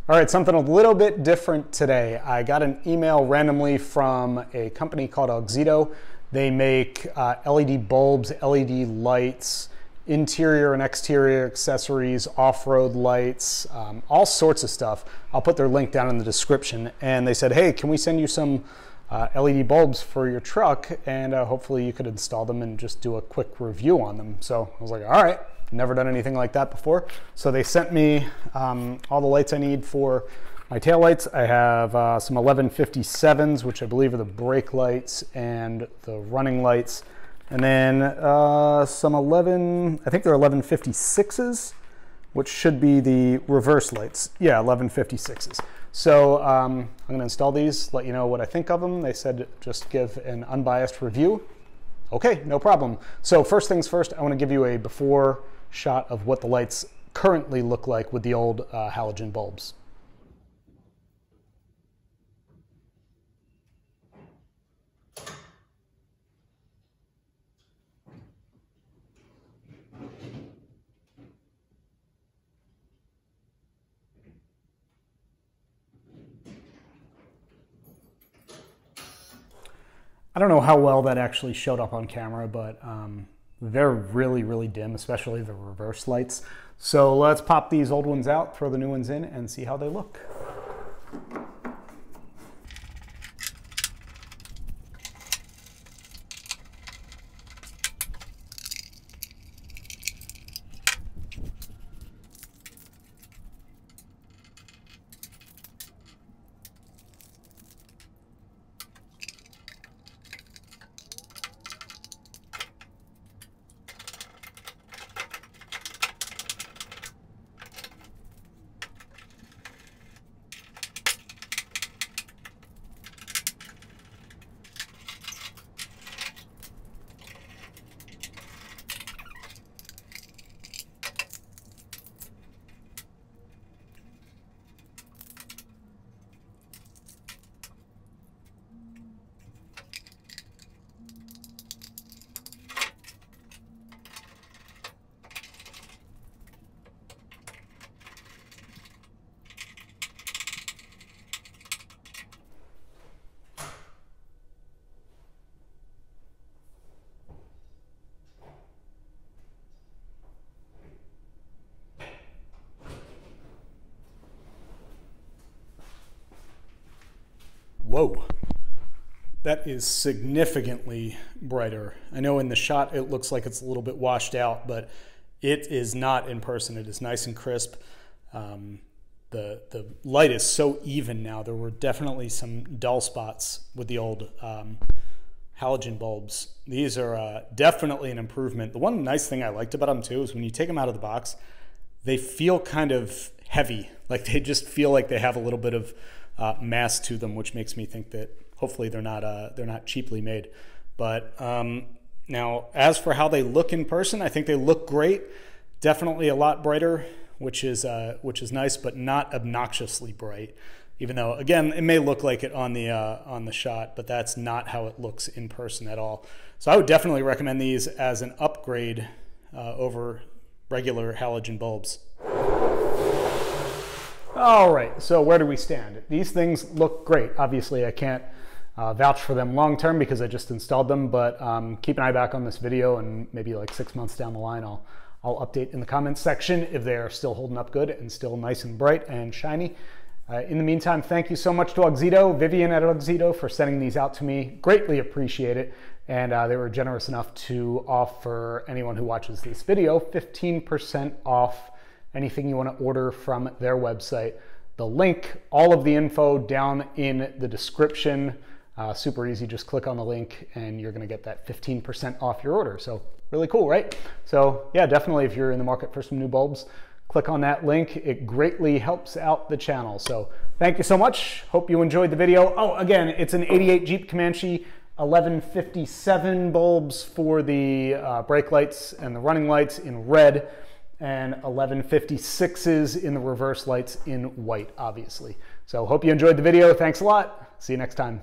All right, something a little bit different today. I got an email randomly from a company called Auxito. They make LED bulbs, LED lights, interior and exterior accessories, off-road lights, all sorts of stuff. I'll put their link down in the description. And they said, hey, can we send you some LED bulbs for your truck? And hopefully you could install them and just do a quick review on them. So I was like, all right. Never done anything like that before. So they sent me all the lights I need for my taillights. I have some 1157s, which I believe are the brake lights and the running lights. And then some I think they're 1156s, which should be the reverse lights. Yeah, 1156s. So I'm gonna install these, let you know what I think of them. They said just give an unbiased review. Okay, no problem. So first things first, I wanna give you a before shot of what the lights currently look like with the old halogen bulbs. I don't know how well that actually showed up on camera, but they're really, really dim, especially the reverse lights. So let's pop these old ones out, throw the new ones in, and see how they look. Whoa, that is significantly brighter. I know in the shot it looks like it's a little bit washed out, but it is not in person. It is nice and crisp. The light is so even now. There were definitely some dull spots with the old halogen bulbs. These are definitely an improvement. The one nice thing I liked about them too is when you take them out of the box, they feel kind of heavy. Like they just feel like they have a little bit of mass to them, which makes me think that hopefully they're not cheaply made. But now, as for how they look in person, I think they look great. Definitely a lot brighter, which is nice, but not obnoxiously bright. Even though, again, it may look like it on the shot, but that's not how it looks in person at all. So I would definitely recommend these as an upgrade over regular halogen bulbs. All right, so where do we stand? These things look great. Obviously, I can't vouch for them long term because I just installed them, but keep an eye back on this video, and maybe like 6 months down the line, I'll update in the comments section if they're still holding up good and still nice and bright and shiny. In the meantime, thank you so much to Auxito, Vivian at Auxito, for sending these out to me. Greatly appreciate it. And they were generous enough to offer anyone who watches this video 15% off anything you want to order from their website. The link, all of the info down in the description. Super easy, just click on the link and you're gonna get that 15% off your order. So really cool, right? So yeah, definitely if you're in the market for some new bulbs, click on that link. It greatly helps out the channel. So thank you so much. Hope you enjoyed the video. Oh, again, it's an 88 Jeep Comanche 1157 bulbs for the brake lights and the running lights in red, and 1156s in the reverse lights in white, obviously. So hope you enjoyed the video. Thanks a lot. See you next time.